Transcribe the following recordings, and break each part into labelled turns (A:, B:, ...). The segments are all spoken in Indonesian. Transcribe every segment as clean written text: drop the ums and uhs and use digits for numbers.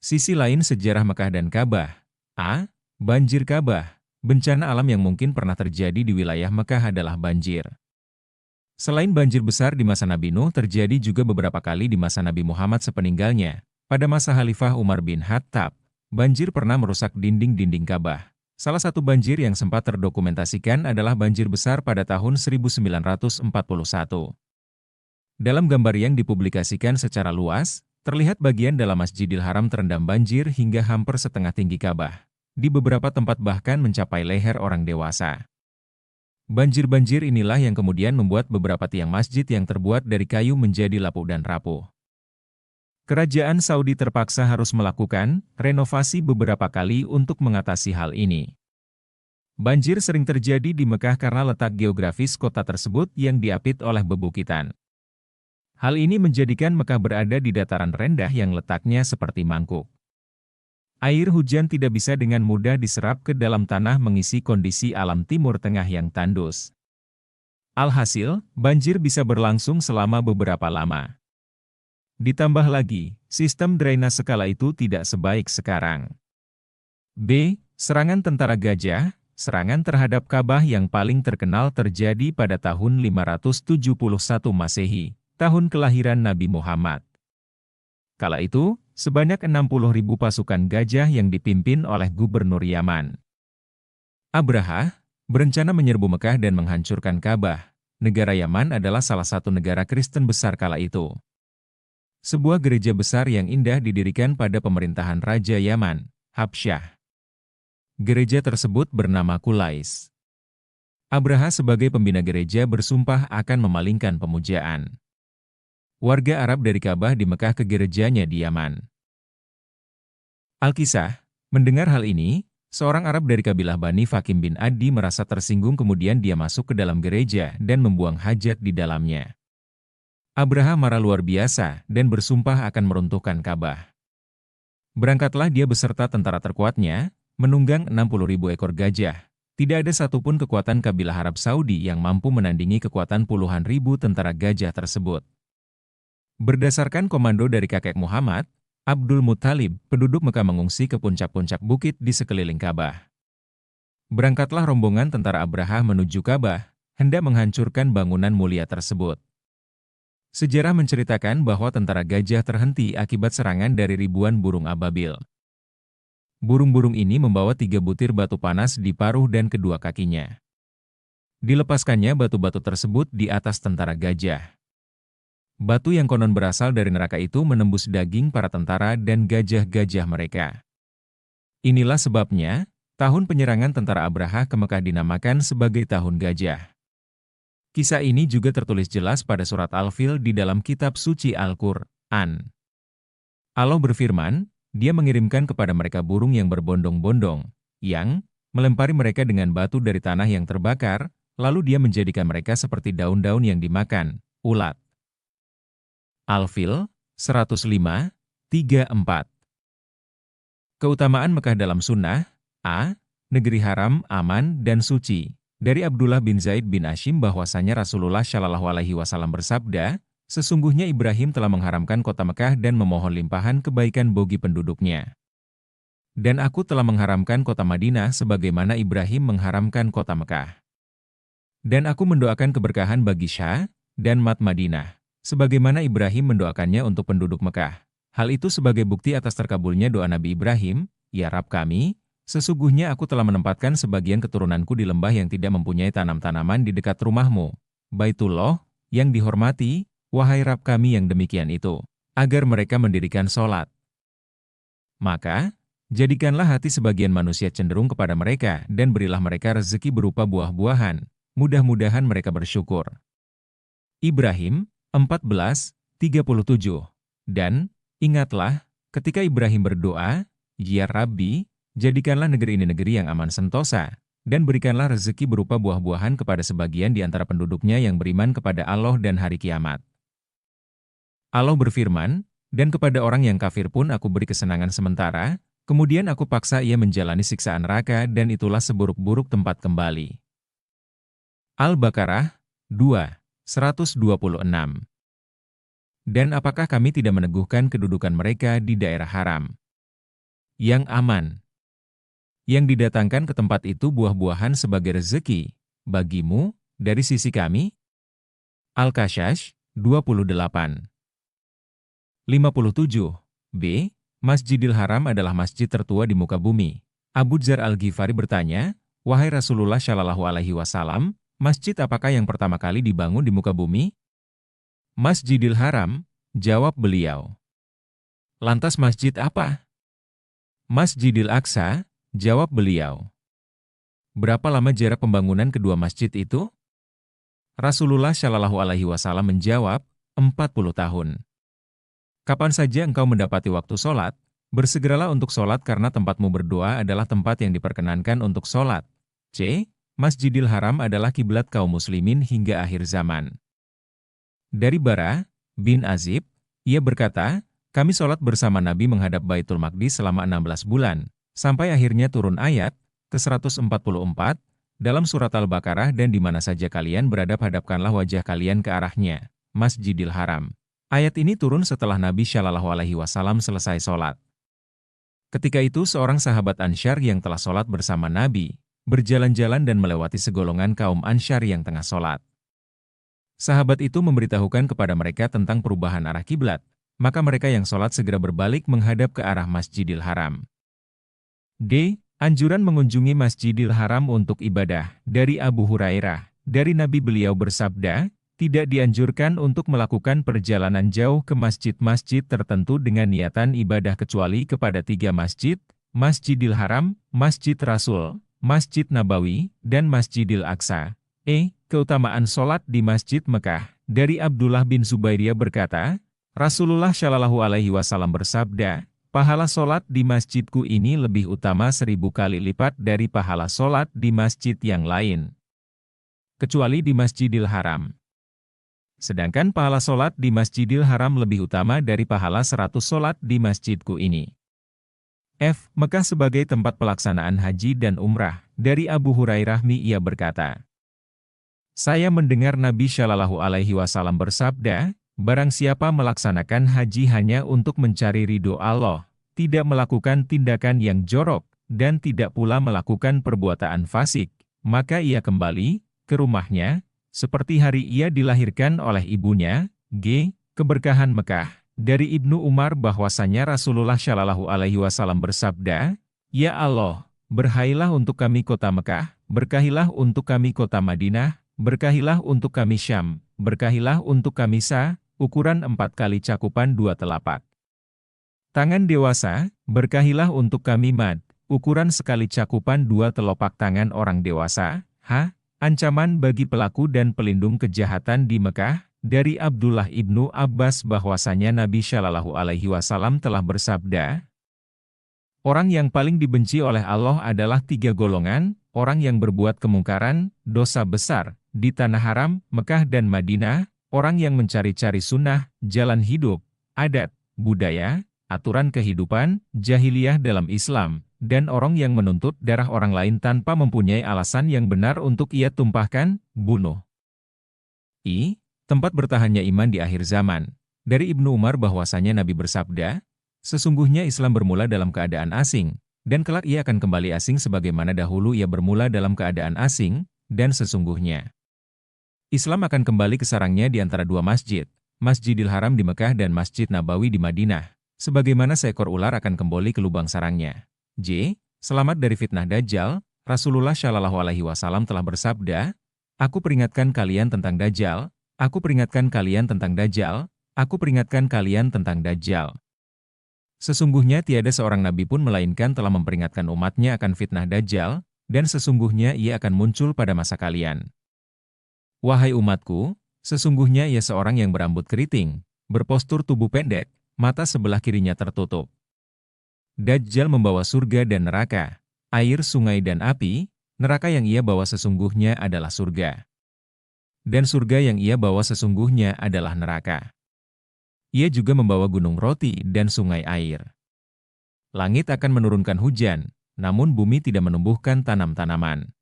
A: Sisi lain sejarah Mekah dan Ka'bah. A. Banjir Ka'bah. Bencana alam yang mungkin pernah terjadi di wilayah Mekah adalah banjir. Selain banjir besar di masa Nabi Nuh, terjadi juga beberapa kali di masa Nabi Muhammad sepeninggalnya. Pada masa Khalifah Umar bin Khattab, banjir pernah merusak dinding-dinding Ka'bah. Salah satu banjir yang sempat terdokumentasikan adalah banjir besar pada tahun 1941. Dalam gambar yang dipublikasikan secara luas, terlihat bagian dalam Masjidil Haram terendam banjir hingga hampir setengah tinggi Ka'bah. Di beberapa tempat bahkan mencapai leher orang dewasa. Banjir-banjir inilah yang kemudian membuat beberapa tiang masjid yang terbuat dari kayu menjadi lapuk dan rapuh. Kerajaan Saudi terpaksa harus melakukan renovasi beberapa kali untuk mengatasi hal ini. Banjir sering terjadi di Mekah karena letak geografis kota tersebut yang diapit oleh bebukitan. Hal ini menjadikan Mekah berada di dataran rendah yang letaknya seperti mangkuk. Air hujan tidak bisa dengan mudah diserap ke dalam tanah mengisi kondisi alam Timur Tengah yang tandus. Alhasil, banjir bisa berlangsung selama beberapa lama. Ditambah lagi, sistem drainase kala itu tidak sebaik sekarang. B. Serangan tentara gajah. Serangan terhadap Ka'bah yang paling terkenal terjadi pada tahun 571 Masehi, tahun kelahiran Nabi Muhammad. Kala itu, sebanyak 60.000 pasukan gajah yang dipimpin oleh Gubernur Yaman, Abraha, berencana menyerbu Mekah dan menghancurkan Ka'bah. Negara Yaman adalah salah satu negara Kristen besar kala itu. Sebuah gereja besar yang indah didirikan pada pemerintahan Raja Yaman, Habsyah. Gereja tersebut bernama Qulais. Abraha sebagai pembina gereja bersumpah akan memalingkan pemujaan warga Arab dari Ka'bah di Mekah ke gerejanya di Yaman. Alkisah, mendengar hal ini, seorang Arab dari kabilah Bani Fakim bin Adi merasa tersinggung, kemudian dia masuk ke dalam gereja dan membuang hajat di dalamnya. Abraha marah luar biasa dan bersumpah akan meruntuhkan Ka'bah. Berangkatlah dia beserta tentara terkuatnya, menunggang 60.000 ekor gajah. Tidak ada satupun kekuatan kabilah Arab Saudi yang mampu menandingi kekuatan puluhan ribu tentara gajah tersebut. Berdasarkan komando dari kakek Muhammad, Abdul Muthalib, penduduk Mekah mengungsi ke puncak-puncak bukit di sekeliling Ka'bah. Berangkatlah rombongan tentara Abraha menuju Ka'bah, hendak menghancurkan bangunan mulia tersebut. Sejarah menceritakan bahwa tentara gajah terhenti akibat serangan dari ribuan burung ababil. Burung-burung ini membawa 3 butir batu panas di paruh dan kedua kakinya. Dilepaskannya batu-batu tersebut di atas tentara gajah. Batu yang konon berasal dari neraka itu menembus daging para tentara dan gajah-gajah mereka. Inilah sebabnya, tahun penyerangan tentara Abraha ke Mekah dinamakan sebagai Tahun Gajah. Kisah ini juga tertulis jelas pada surat Al-Fil di dalam kitab suci Al-Qur'an. Allah berfirman, Dia mengirimkan kepada mereka burung yang berbondong-bondong, yang melempari mereka dengan batu dari tanah yang terbakar, lalu Dia menjadikan mereka seperti daun-daun yang dimakan, ulat. Al-Fil, 105, 3-4. Keutamaan Mekah dalam sunnah. A. Negeri haram, aman, dan suci. Dari Abdullah bin Zaid bin Hashim bahwasanya Rasulullah Shallallahu Alaihi Wasallam bersabda, sesungguhnya Ibrahim telah mengharamkan kota Mekah dan memohon limpahan kebaikan bagi penduduknya. Dan aku telah mengharamkan kota Madinah sebagaimana Ibrahim mengharamkan kota Mekah. Dan aku mendoakan keberkahan bagi Syah dan Mat Madinah, sebagaimana Ibrahim mendoakannya untuk penduduk Mekah. Hal itu sebagai bukti atas terkabulnya doa Nabi Ibrahim, Ya Rabb kami, sesungguhnya aku telah menempatkan sebagian keturunanku di lembah yang tidak mempunyai tanam-tanaman di dekat rumahmu, Baitullah, yang dihormati, wahai Rabb kami yang demikian itu, agar mereka mendirikan sholat. Maka, jadikanlah hati sebagian manusia cenderung kepada mereka dan berilah mereka rezeki berupa buah-buahan, mudah-mudahan mereka bersyukur. Ibrahim, 14:37. Dan, ingatlah, ketika Ibrahim berdoa, Ya Rabbi, jadikanlah negeri ini negeri yang aman sentosa, dan berikanlah rezeki berupa buah-buahan kepada sebagian di antara penduduknya yang beriman kepada Allah dan hari kiamat. Allah berfirman, dan kepada orang yang kafir pun aku beri kesenangan sementara, kemudian aku paksa ia menjalani siksaan neraka dan itulah seburuk-buruk tempat kembali. Al-Baqarah 2:126. Dan apakah kami tidak meneguhkan kedudukan mereka di daerah haram? yang aman. Yang didatangkan ke tempat itu buah-buahan sebagai rezeki bagimu dari sisi kami? Al-Kashash 28. 57. B. Masjidil Haram adalah masjid tertua di muka bumi. Abu Dzar Al-Ghifari bertanya, "Wahai Rasulullah Shallallahu Alaihi Wasallam, masjid apakah yang pertama kali dibangun di muka bumi?" Masjidil Haram, jawab beliau. Lantas masjid apa? Masjidil Aqsa, jawab beliau. Berapa lama jarak pembangunan kedua masjid itu? Rasulullah Shallallahu Alaihi Wasallam menjawab, 40 tahun. Kapan saja engkau mendapati waktu sholat, bersegeralah untuk sholat karena tempatmu berdoa adalah tempat yang diperkenankan untuk sholat. C. Masjidil Haram adalah kiblat kaum muslimin hingga akhir zaman. Dari Bara bin Azib, ia berkata, kami sholat bersama Nabi menghadap Baitul Maqdis selama 16 bulan, sampai akhirnya turun ayat ke-144 dalam surat Al-Baqarah dan di mana saja kalian beradab-hadapkanlah wajah kalian ke arahnya, Masjidil Haram. Ayat ini turun setelah Nabi Shallallahu Alaihi Wasallam selesai sholat. Ketika itu seorang sahabat Ansyar yang telah sholat bersama Nabi, berjalan-jalan dan melewati segolongan kaum Ansyar yang tengah sholat. Sahabat itu memberitahukan kepada mereka tentang perubahan arah kiblat, maka mereka yang sholat segera berbalik menghadap ke arah Masjidil Haram. D. Anjuran mengunjungi Masjidil Haram untuk ibadah. Dari Abu Hurairah, dari Nabi beliau bersabda, tidak dianjurkan untuk melakukan perjalanan jauh ke masjid-masjid tertentu dengan niatan ibadah kecuali kepada 3 masjid, Masjidil Haram, Masjid Rasul, Masjid Nabawi, dan Masjidil Aqsa. Keutamaan sholat di Masjid Mekah. Dari Abdullah bin Zubairiyah berkata, Rasulullah Shallallahu Alaihi Wasallam bersabda, pahala sholat di masjidku ini lebih utama 1000 kali lipat dari pahala sholat di masjid yang lain, kecuali di Masjidil Haram. Sedangkan pahala sholat di Masjidil Haram lebih utama dari pahala 100 sholat di masjidku ini. F. Mekah sebagai tempat pelaksanaan haji dan umrah. Dari Abu Hurairah ia berkata, saya mendengar Nabi Shallallahu Alaihi Wasallam bersabda, barang siapa melaksanakan haji hanya untuk mencari ridho Allah, tidak melakukan tindakan yang jorok, dan tidak pula melakukan perbuatan fasik, maka ia kembali ke rumahnya, seperti hari ia dilahirkan oleh ibunya. G. Keberkahan Mekah. Dari Ibnu Umar bahwasanya Rasulullah Shallallahu Alaihi Wasallam bersabda, ya Allah, berkahilah untuk kami kota Mekah, berkahilah untuk kami kota Madinah, berkahilah untuk kami Syam, berkahilah untuk kami Sa, ukuran 4 kali cakupan 2 telapak tangan dewasa, berkahilah untuk kami Mad, ukuran sekali cakupan 2 telapak tangan orang dewasa. H. Ancaman bagi pelaku dan pelindung kejahatan di Mekah. Dari Abdullah ibnu Abbas bahwasanya Nabi Shallallahu Alaihi Wasallam telah bersabda, orang yang paling dibenci oleh Allah adalah 3 golongan, orang yang berbuat kemungkaran, dosa besar, di tanah haram, Mekah dan Madinah, orang yang mencari-cari sunnah, jalan hidup, adat, budaya, aturan kehidupan, jahiliyah dalam Islam, dan orang yang menuntut darah orang lain tanpa mempunyai alasan yang benar untuk ia tumpahkan, bunuh. I. Tempat bertahannya iman di akhir zaman. Dari Ibnu Umar bahwasanya Nabi bersabda, sesungguhnya Islam bermula dalam keadaan asing, dan kelak ia akan kembali asing sebagaimana dahulu ia bermula dalam keadaan asing, dan sesungguhnya Islam akan kembali ke sarangnya di antara 2 masjid, Masjidil Haram di Mekah dan Masjid Nabawi di Madinah, sebagaimana seekor ular akan kembali ke lubang sarangnya. J. Selamat dari fitnah Dajjal. Rasulullah Shallallahu Alaihi Wasallam telah bersabda, aku peringatkan kalian tentang Dajjal, aku peringatkan kalian tentang Dajjal, aku peringatkan kalian tentang Dajjal. Sesungguhnya tiada seorang nabi pun melainkan telah memperingatkan umatnya akan fitnah Dajjal, dan sesungguhnya ia akan muncul pada masa kalian. Wahai umatku, sesungguhnya ia seorang yang berambut keriting, berpostur tubuh pendek, mata sebelah kirinya tertutup. Dajjal membawa surga dan neraka, air, sungai dan api. Neraka yang ia bawa sesungguhnya adalah surga, dan surga yang ia bawa sesungguhnya adalah neraka. Ia juga membawa gunung roti dan sungai air. Langit akan menurunkan hujan, namun bumi tidak menumbuhkan tanam-tanaman.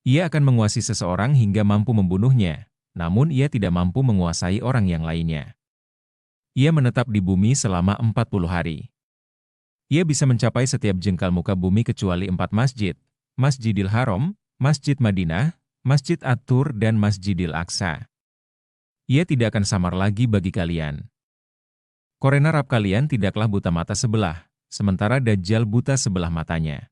A: Ia akan menguasai seseorang hingga mampu membunuhnya, namun ia tidak mampu menguasai orang yang lainnya. Ia menetap di bumi selama 40 hari. Ia bisa mencapai setiap jengkal muka bumi kecuali 4 masjid, Masjidil Haram, Masjid Madinah, Masjid At-Tur dan Masjidil Aqsa. Ia tidak akan samar lagi bagi kalian. Korena Rab kalian tidaklah buta mata sebelah, sementara Dajjal buta sebelah matanya.